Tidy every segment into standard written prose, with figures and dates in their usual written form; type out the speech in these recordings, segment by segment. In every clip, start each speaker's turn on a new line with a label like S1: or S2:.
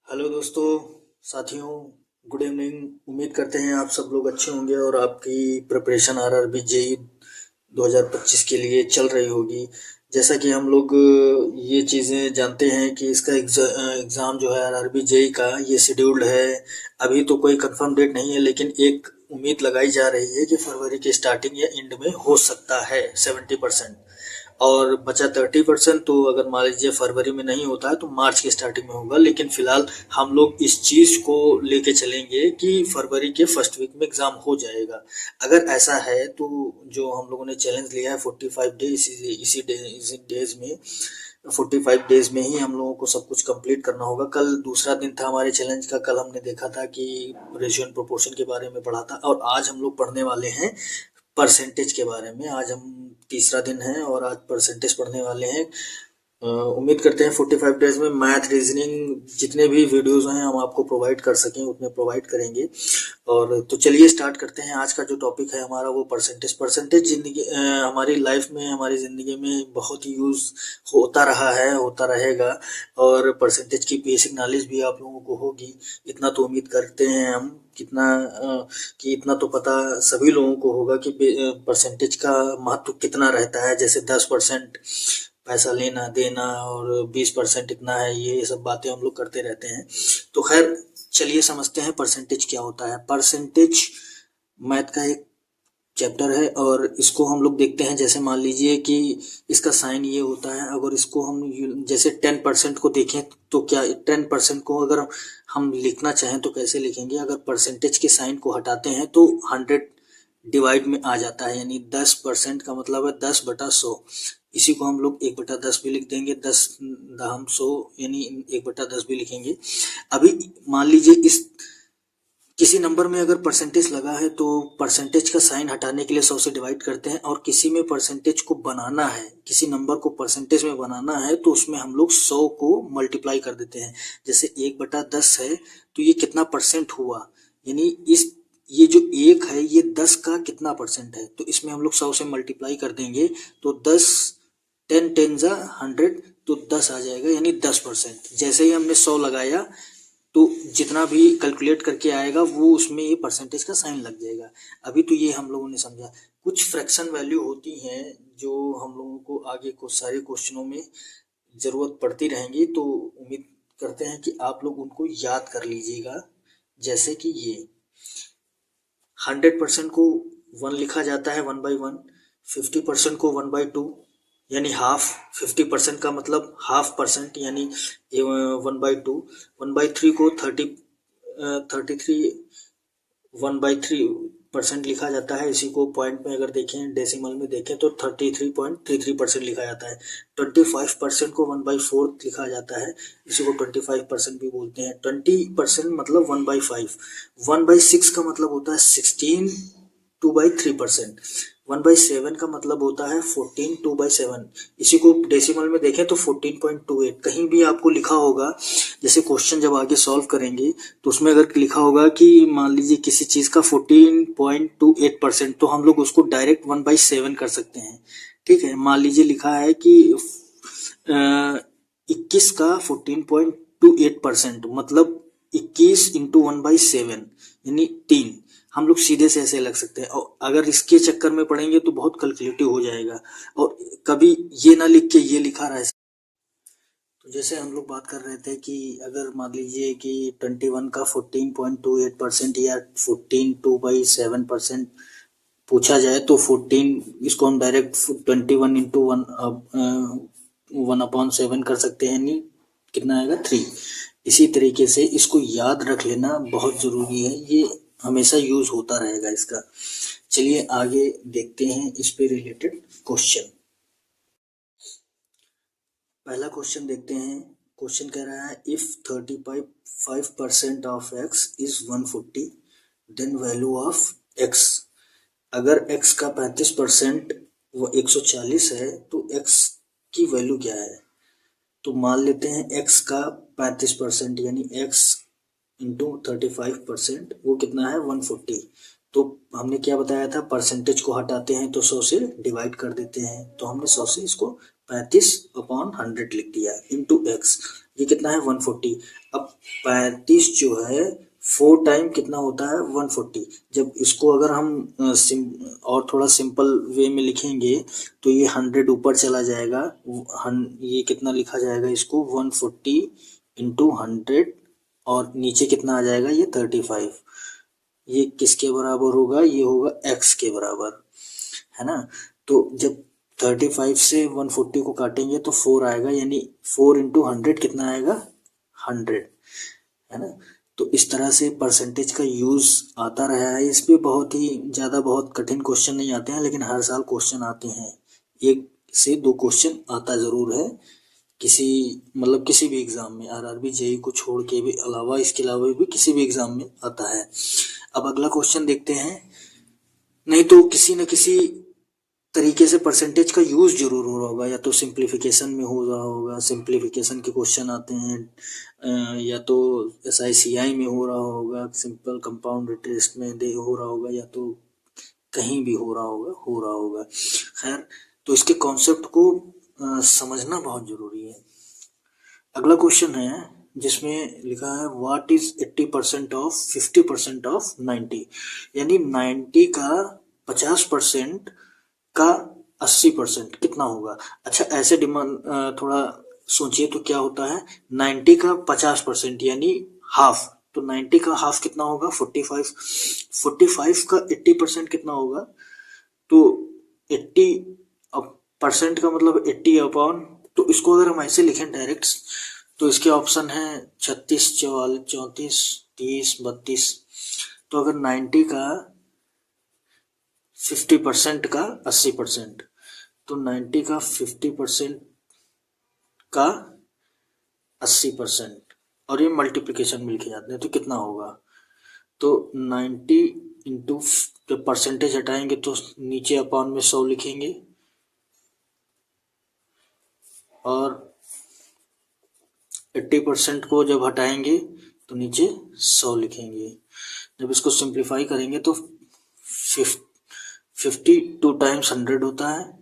S1: Hello दोस्तों, साथियों, good evening. उम्मीद करते हैं आप सब लोग अच्छे होंगे और आपकी प्रिपरेशन आरआरबी जेई 2025 के लिए चल रही होगी। जैसा कि हम लोग ये चीज़ें जानते हैं कि इसका एग्ज़ाम जो है आरआरबी जेई का ये शेड्यूल्ड है। अभी तो कोई कंफर्म डेट नहीं है, लेकिन एक उम्मीद लगाई जा रही है कि फरवरी के स्टार्टिंग या एंड में हो सकता है 70%। और बचा 30%, तो अगर मान लीजिए फरवरी में नहीं होता है तो मार्च के स्टार्टिंग में होगा। लेकिन फिलहाल हम लोग इस चीज को लेके चलेंगे कि फरवरी के फर्स्ट वीक में एग्जाम हो जाएगा। अगर ऐसा है तो जो हम लोगों ने चैलेंज लिया है 45 डेज, इसी डेज में 45 डेज में ही हम लोगों को सब कुछ कंप्लीट करना होगा। कल दूसरा दिन था हमारे चैलेंज का। कल हमने देखा था कि रेशियो एंड प्रोपोर्शन के बारे में पढ़ा था, और आज हम लोग पढ़ने वाले हैं परसेंटेज के बारे में। आज हम तीसरा दिन है और आज परसेंटेज पढ़ने वाले हैं। उम्मीद करते हैं 45 डेज में मैथ, रीजनिंग, जितने भी वीडियोस हैं हम आपको प्रोवाइड कर सकें उतने प्रोवाइड करेंगे। और तो चलिए स्टार्ट करते हैं। आज का जो टॉपिक है हमारा वो परसेंटेज जिंदगी, हमारी लाइफ में, हमारी ज़िंदगी में बहुत ही यूज़ होता रहा है, होता रहेगा। और परसेंटेज की बेसिक नॉलेज भी आप लोगों को होगी, इतना तो उम्मीद करते हैं हम। कि इतना तो पता सभी लोगों को होगा कि परसेंटेज का महत्व कितना रहता है। जैसे 10% पैसा लेना देना और 20% इतना है, ये सब बातें हम लोग करते रहते हैं। तो खैर चलिए समझते हैं परसेंटेज क्या होता है। परसेंटेज मैथ का एक चैप्टर है और इसको हम लोग देखते हैं। जैसे मान लीजिए कि इसका साइन ये होता है। अगर इसको हम जैसे 10% को देखें तो क्या 10% को अगर हम लिखना चाहें तो कैसे लिखेंगे? अगर परसेंटेज के साइन को हटाते हैं तो 100 डिवाइड में आ जाता है, यानी 10% का मतलब है 10/100। इसी को हम लोग 1/10 भी लिख देंगे, 10 दहम 100 यानी 1/10 भी लिखेंगे। अभी मान लीजिए इस किसी नंबर में अगर परसेंटेज लगा है तो परसेंटेज का साइन हटाने के लिए 100 से डिवाइड करते हैं, और किसी में परसेंटेज को बनाना है, किसी नंबर को परसेंटेज में बनाना है तो उसमें हम लोग 100 को मल्टीप्लाई कर देते हैं। जैसे 1/10 है तो ये कितना परसेंट हुआ, यानी ये जो 1 है ये 10 का कितना परसेंट है, तो इसमें हम लोग 100 से मल्टीप्लाई कर देंगे तो 10 10 10 जा 100, तो 10 आ जाएगा, यानी 10%। जैसे ही हमने 100 लगाया तो जितना भी कैलकुलेट करके आएगा वो उसमें ये परसेंटेज का साइन लग जाएगा। अभी तो ये हम लोगों ने समझा। कुछ फ्रैक्शन वैल्यू होती हैं जो हम लोगों को आगे को सारे क्वेश्चनों में ज़रूरत पड़ती रहेंगी, तो उम्मीद करते हैं कि आप लोग उनको याद कर लीजिएगा। जैसे कि ये 100% को 1 लिखा जाता है 1/1, 50% को 1/2 यानी हाफ, 50% का मतलब हाफ परसेंट यानी 1/2, 1/3 को 33 1/3% लिखा जाता है। इसी को पॉइंट में अगर देखें, डेसिमल में देखें तो 33.33% लिखा जाता है। 25% को 1/4 लिखा जाता है, इसी को 25% भी बोलते हैं। 20% मतलब 1/5। 1/6 का मतलब होता है 16 2/3%। 1/7 का मतलब होता है 14 2/7। इसी को डेसिमल में देखें तो 14.28। कहीं भी आपको लिखा होगा, जैसे क्वेश्चन जब आगे सॉल्व करेंगे तो उसमें अगर लिखा होगा कि मान लीजिए किसी चीज का 14.28%, तो हम लोग उसको डायरेक्ट 1/7 कर सकते हैं। ठीक है, मान लीजिए लिखा है कि 21 का 14.28% मतलब 21 इंटू 1/7 यानी 3। हम लोग सीधे से ऐसे लग सकते हैं, और अगर इसके चक्कर में पढ़ेंगे तो बहुत कैलकुलेटिव हो जाएगा। और कभी ये ना लिख के ये लिखा रहा है। तो जैसे हम लोग बात कर रहे थे कि अगर मान लीजिए कि 21 का 14.28% या 14 2/7% पूछा जाए तो 14, इसको हम डायरेक्ट 21 इंटू 1/7 कर सकते हैं, यानी कितना आएगा 3। इसी तरीके से इसको याद रख लेना बहुत ज़रूरी है, ये हमेशा यूज होता रहेगा इसका। चलिए आगे देखते हैं इस पे रिलेटेड क्वेश्चन। पहला क्वेश्चन देखते हैं। क्वेश्चन कह रहा है if 35% of x is 140 then value of x। अगर x का 35% वो 140 है तो x की वैल्यू क्या है? तो मान लेते हैं x का 35% यानी x इंटू 35% वो कितना है 140। तो हमने क्या बताया था, परसेंटेज को हटाते हैं तो 100 से डिवाइड कर देते हैं, तो हमने 100 से इसको 35/100 लिख दिया इंटू एक्स, ये कितना है 140। अब 35 जो है 4 टाइम कितना होता है 140। जब इसको अगर हम और थोड़ा सिंपल वे में लिखेंगे तो ये 100 ऊपर चला जाएगा, ये कितना लिखा जाएगा इसको 140 इंटू 100, और नीचे कितना आ जाएगा ये 35। ये किसके बराबर होगा, ये होगा x के बराबर, है ना। तो जब 35 से 140 को काटेंगे तो 4 आएगा, यानी 4 इंटू 100 कितना आएगा 100, है ना। तो इस तरह से परसेंटेज का यूज़ आता रहा है। इस पे बहुत ही ज़्यादा बहुत कठिन क्वेश्चन नहीं आते हैं, लेकिन हर साल क्वेश्चन आते हैं, 1 से 2 क्वेश्चन आता ज़रूर है किसी भी एग्ज़ाम में, आरआरबी जेईई को छोड़ के भी इसके अलावा भी किसी भी एग्ज़ाम में आता है। अब अगला क्वेश्चन देखते हैं। नहीं तो किसी न किसी तरीके से परसेंटेज का यूज़ जरूर हो रहा होगा, या तो सिंप्लीफिकेशन में हो रहा होगा, सिंप्लीफिकेशन के क्वेश्चन आते हैं, या तो SICI में हो रहा होगा, सिंपल कंपाउंड इंटरेस्ट में हो रहा होगा, या तो कहीं भी हो रहा होगा। खैर, तो इसके कॉन्सेप्ट को समझना बहुत जरूरी है। अगला क्वेश्चन है जिसमें लिखा है व्हाट इज 80% ऑफ 50% ऑफ 90, यानी 90 का 50% का 80% कितना होगा। अच्छा, ऐसे डिमांड थोड़ा सोचिए तो क्या होता है, 90 का 50% यानी हाफ, तो 90 का हाफ कितना होगा 45, 45 का 80% कितना होगा, तो 80% का मतलब 80 अपॉन, तो इसको अगर हम ऐसे लिखें डायरेक्ट तो इसके ऑप्शन है 36, 44, 34, 30, 32। तो अगर 90 का 50% का 80%, तो 90 का 50% का 80%, और ये मल्टीप्लिकेशन में लिखे जाते हैं, तो कितना होगा, तो 90 इंटू, जब परसेंटेज हटाएंगे तो नीचे अपॉन में 100 लिखेंगे, और 80% को जब हटाएंगे तो नीचे 100 लिखेंगे। जब इसको सिंप्लीफाई करेंगे तो 52 टाइम्स 100 होता है,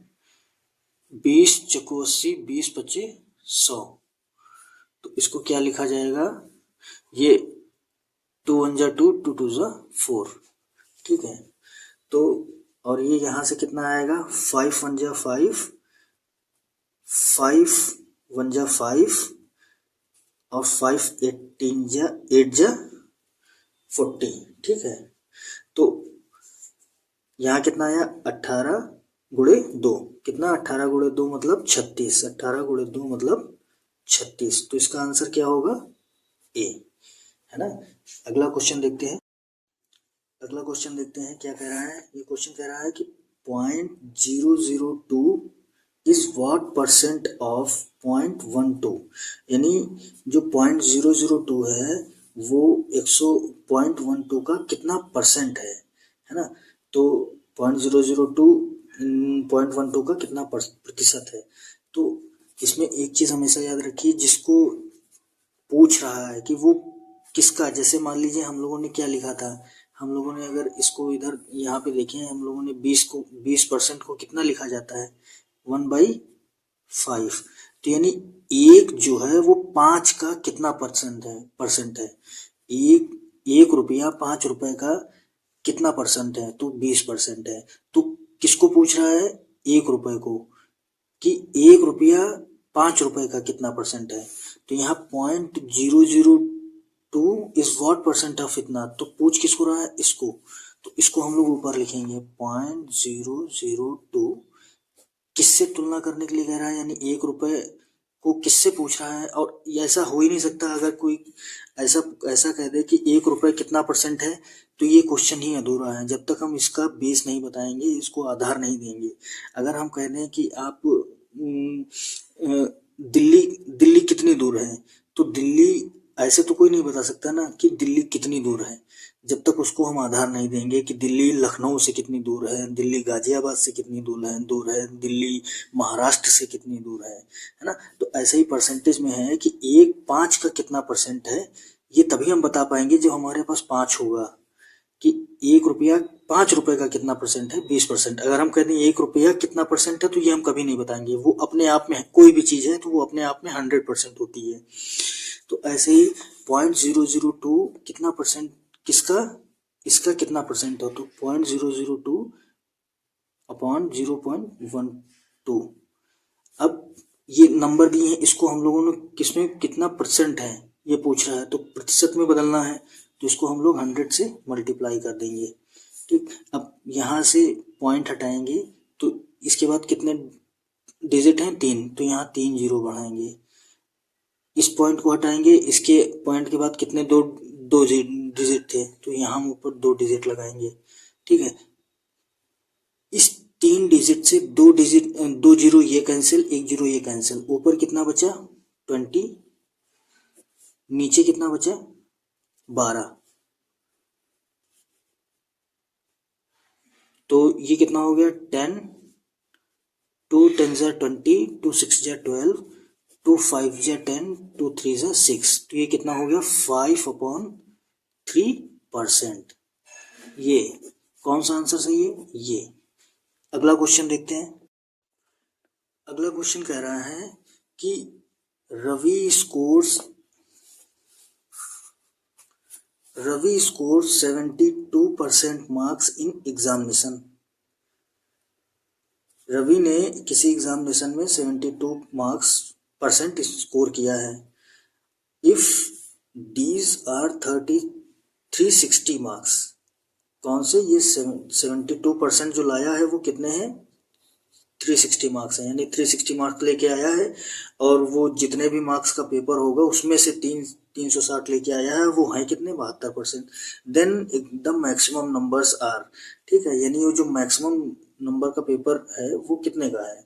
S1: 20 चौको 80, 20 पच्चे 100, तो इसको क्या लिखा जाएगा, ये 2 1 जा 2, 2 2 जा 4, ठीक है। तो और ये यहाँ से कितना आएगा 5 1 जा 5, 5 1 जा 5, और 5 8 जा 40, ठीक है। तो यहाँ कितना आया 18 गुणे 2, कितना 18 गुणे 2 मतलब 36, 18 गुणे 2 मतलब 36, तो इसका आंसर क्या होगा ए, है ना। अगला क्वेश्चन देखते हैं। क्या कह रहा है, ये क्वेश्चन कह रहा है कि 0.002 इज व्हाट परसेंट ऑफ 0.12, यानी जो 0.002 है वो 100.12 का कितना परसेंट है ना। तो 0.002 0.12 का कितना प्रतिशत है। तो इसमें एक चीज हमेशा याद रखिए, जिसको पूछ रहा है कि वो किसका, जैसे मान लीजिए हम लोगों ने क्या लिखा था, हम लोगों ने अगर इसको इधर यहाँ पे देखें, हम लोगों ने 20% को कितना लिखा जाता है 1/5, तो यानी एक जो है वो 5 का कितना परसेंट है, एक रुपया 5 रुपए का कितना परसेंट है, तो 20% है। तो किसको पूछ रहा है, 1 रुपए को, कि 1 रुपया 5 रुपए का कितना परसेंट है। तो यहाँ 0.002 इज व्हाट परसेंट ऑफ इतना, तो पूछ किसको रहा है, इसको, तो इसको हम लोग ऊपर लिखेंगे 0.002 किससे तुलना करने के लिए कह रहा है, यानी 1 रुपए को किससे पूछ रहा है। और ऐसा हो ही नहीं सकता, अगर कोई ऐसा कह दे कि 1 रुपए कितना परसेंट है, तो ये क्वेश्चन ही अधूरा है, जब तक हम इसका बेस नहीं बताएंगे, इसको आधार नहीं देंगे। अगर हम कह दें कि आप दिल्ली कितनी दूर है, तो दिल्ली ऐसे तो कोई नहीं बता सकता ना कि दिल्ली कितनी दूर है, जब तक उसको हम आधार नहीं देंगे कि दिल्ली लखनऊ से कितनी दूर है, दिल्ली गाजियाबाद से कितनी दूर है, दिल्ली महाराष्ट्र से कितनी दूर है ना। तो ऐसे ही परसेंटेज में है कि 5 का कितना परसेंट है, ये तभी हम बता पाएंगे जब हमारे पास 5 होगा, कि 1 रुपया 5 रुपए का कितना परसेंट है, 20%। अगर हम कहते हैं 1 रुपया कितना परसेंट है, तो ये हम कभी नहीं बताएंगे, वो अपने आप में कोई भी चीज़ है तो वो अपने आप में 100% होती है। तो ऐसे ही 0.002 कितना परसेंट, किसका, इसका कितना परसेंट हो, तो 0.002 अपॉन 0.12। अब ये नंबर दिए हैं, इसको हम लोगों ने किसमें कितना परसेंट है ये पूछ रहा है, तो प्रतिशत में बदलना है, तो इसको हम लोग 100 से मल्टीप्लाई कर देंगे। ठीक, अब यहाँ से पॉइंट हटाएंगे तो इसके बाद कितने डिजिट हैं, 3, तो यहाँ 3 जीरो बढ़ाएंगे। इस पॉइंट को हटाएंगे, इसके पॉइंट के बाद कितने दो डिजिट थे, तो यहाँ हम ऊपर 2 डिजिट लगाएंगे। ठीक है, इस 3 डिजिट से 2 डिजिट 2 जीरो ये कैंसिल, 1 जीरो ये कैंसिल, ऊपर कितना बचा 20, नीचे कितना बचा 12, तो ये कितना हो गया 10, 2 10 जा 20, 2 6 जा 12, 2 5 जा 10, 2 3 जा 6, तो ये कितना हो गया 5/3%। ये कौन सा आंसर सही है, ये। अगला क्वेश्चन देखते हैं। अगला क्वेश्चन कह रहा है कि Ravi scores 72% marks in examination. Ravi ने किसी एग्जामिनेशन में 72 मार्क्स परसेंट स्कोर किया है। इफ दीज आर 360 मार्क्स, कौन से, ये 72% जो लाया है वो कितने हैं 360 मार्क्स हैं, यानी 360 मार्क्स लेके आया है, और वो जितने भी मार्क्स का पेपर होगा उसमें से 360 लेके आया है, वो है कितने 72%। Then the maximum numbers are, ठीक है, यानी वो जो मैक्सिमम नंबर का पेपर है वो कितने का है।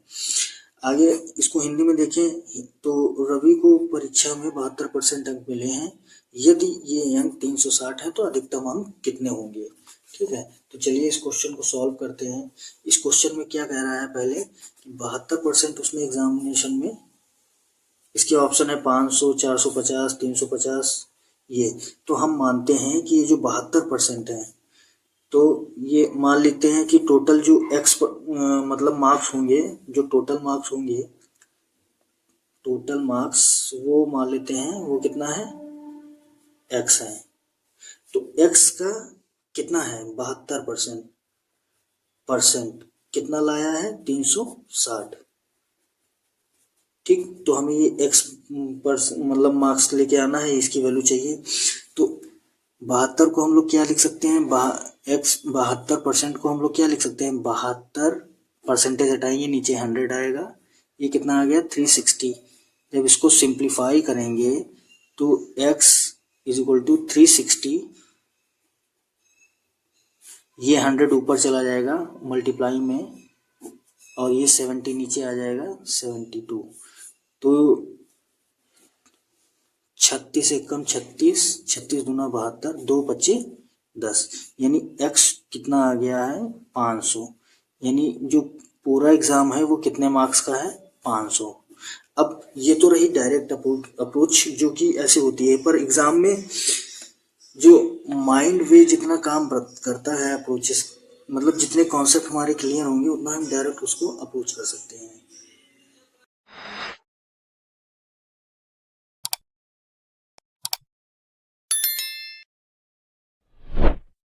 S1: आगे इसको हिंदी में देखें तो रवि को परीक्षा में 72% अंक मिले हैं, यदि ये अंक 360 है तो अधिकतम अंक कितने होंगे। ठीक है, तो चलिए इस क्वेश्चन को सॉल्व करते हैं। इस क्वेश्चन में क्या कह रहा है, पहले कि 72% उसने एग्जामिनेशन में, इसके ऑप्शन है 500, 450, 350, ये तो हम मानते हैं कि ये जो 72% है, तो ये मान लेते हैं कि टोटल जो मतलब मार्क्स होंगे, जो टोटल मार्क्स वो मान लेते हैं वो कितना है x है, तो x का कितना है 72% कितना लाया है 360। ठीक, तो हमें ये x मतलब मार्क्स लेके आना है, इसकी वैल्यू चाहिए। तो 72 को हम लोग क्या लिख सकते हैं, 72% को हम लोग क्या लिख सकते हैं, 72 परसेंटेज हटाएंगे, नीचे 100 आएगा, ये कितना आ गया 360। जब इसको सिंप्लीफाई करेंगे तो x = 360, ये 100 ऊपर चला जाएगा मल्टीप्लाई में, और ये 70 नीचे आ जाएगा 72, तो 36 एकम 36, 36 दूना 72, 2 25 10, यानी x कितना आ गया है 500, यानी जो पूरा एग्जाम है वो कितने मार्क्स का है 500। अब ये तो रही डायरेक्ट अप्रोच जो कि ऐसे होती है, पर एग्जाम में जो माइंड वे जितना काम करता है अप्रोचेस, मतलब जितने कॉन्सेप्ट हमारे क्लियर होंगे उतना हम डायरेक्ट उसको अप्रोच कर सकते हैं।